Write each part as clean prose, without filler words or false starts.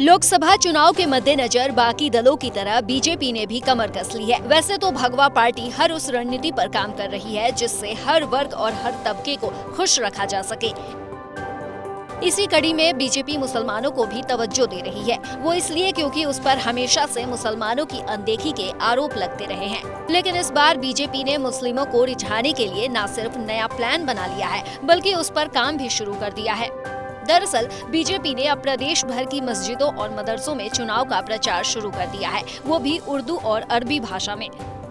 लोकसभा चुनाव के मद्देनजर बाकी दलों की तरह बीजेपी ने भी कमर कस ली है। वैसे तो भगवा पार्टी हर उस रणनीति पर काम कर रही है जिससे हर वर्ग और हर तबके को खुश रखा जा सके। इसी कड़ी में बीजेपी मुसलमानों को भी तवज्जो दे रही है। वो इसलिए क्योंकि उस पर हमेशा से मुसलमानों की अनदेखी के आरोप लगते रहे हैं। लेकिन इस बार बीजेपी ने मुस्लिमों को रिझाने के लिए न सिर्फ नया प्लान बना लिया है बल्कि उस पर काम भी शुरू कर दिया है। दरअसल बीजेपी ने अब प्रदेश भर की मस्जिदों और मदरसों में चुनाव का प्रचार शुरू कर दिया है, वो भी उर्दू और अरबी भाषा में।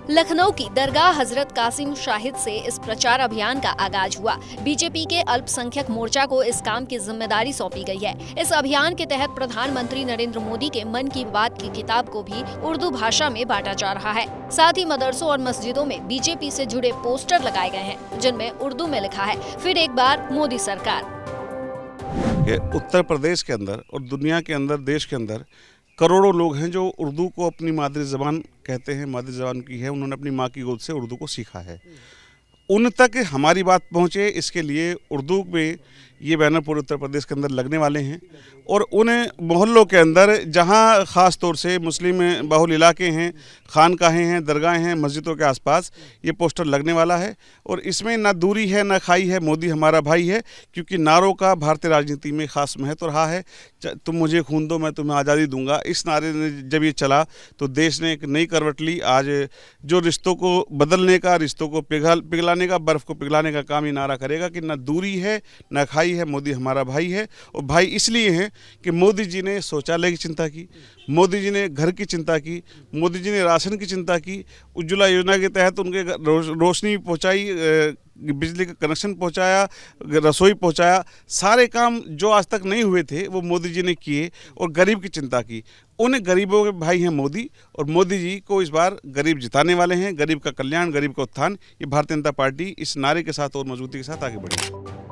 लखनऊ की दरगाह हजरत कासिम शाहिद से इस प्रचार अभियान का आगाज हुआ। बीजेपी के अल्पसंख्यक मोर्चा को इस काम की जिम्मेदारी सौंपी गई है। इस अभियान के तहत प्रधानमंत्री नरेंद्र मोदी के मन की बात की किताब को भी उर्दू भाषा में बांटा जा रहा है। साथ ही मदरसों और मस्जिदों में बीजेपी से जुड़े पोस्टर लगाए गए हैं जिनमें उर्दू में लिखा है, फिर एक बार मोदी सरकार। उत्तर प्रदेश के अंदर और दुनिया के अंदर, देश के अंदर करोड़ों लोग हैं जो उर्दू को अपनी मादरी ज़बान कहते हैं, मादरी ज़बान की है, उन्होंने अपनी माँ की गोद से उर्दू को सीखा है। उन तक हमारी बात पहुँचे, इसके लिए उर्दू में ये बैनर पूरे उत्तर प्रदेश के अंदर लगने वाले हैं और उन मोहल्लों के अंदर जहां ख़ास तौर से मुस्लिम बहुल इलाके हैं, खानकाहें हैं, दरगाहें हैं, मस्जिदों के आसपास ये पोस्टर लगने वाला है। और इसमें ना दूरी है ना खाई है, मोदी हमारा भाई है, क्योंकि नारों का भारतीय राजनीति में ख़ास महत्व रहा है। तुम मुझे खून दो मैं तुम्हें आज़ादी दूंगा, इस नारे ने जब ये चला तो देश ने एक नई करवट ली। आज जो रिश्तों को बदलने का, रिश्तों को पिघलाने का, बर्फ़ को पिघलाने का काम ये नारा करेगा कि ना दूरी है ना खाई है, मोदी हमारा भाई है। और भाई इसलिए है कि मोदी जी ने शौचालय की चिंता की, मोदी जी ने घर की चिंता की, मोदी जी ने राशन की चिंता की, उज्ज्वला योजना के तहत उनके रोशनी पहुंचाई, बिजली का कनेक्शन पहुंचाया, रसोई पहुंचाया। सारे काम जो आज तक नहीं हुए थे वो मोदी जी ने किए और गरीब की चिंता की। उन गरीबों के भाई हैं मोदी, और मोदी जी को इस बार गरीब जिताने वाले हैं। गरीब का कल्याण, गरीब का उत्थान, ये भारतीय जनता पार्टी इस नारे के साथ और मजबूती के साथ आगे बढ़ेगी।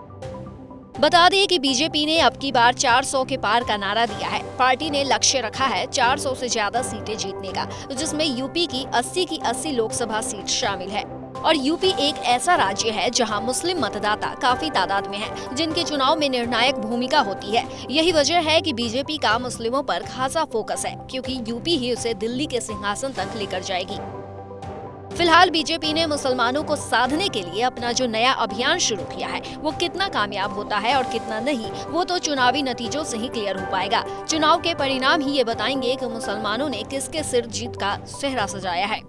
बता दें कि बीजेपी ने अब की बार 400 के पार का नारा दिया है। पार्टी ने लक्ष्य रखा है 400 से ज्यादा सीटें जीतने का, जिसमें यूपी की 80 की 80 लोकसभा सीट शामिल है। और यूपी एक ऐसा राज्य है जहां मुस्लिम मतदाता काफी तादाद में हैं, जिनके चुनाव में निर्णायक भूमिका होती है। यही वजह है कि बीजेपी का मुस्लिमों पर खासा फोकस है, क्योंकि यूपी ही उसे दिल्ली के सिंहासन तक लेकर जाएगी। फिलहाल बीजेपी ने मुसलमानों को साधने के लिए अपना जो नया अभियान शुरू किया है वो कितना कामयाब होता है और कितना नहीं, वो तो चुनावी नतीजों से ही क्लियर हो पाएगा। चुनाव के परिणाम ही ये बताएंगे कि मुसलमानों ने किसके सिर जीत का सेहरा सजाया है।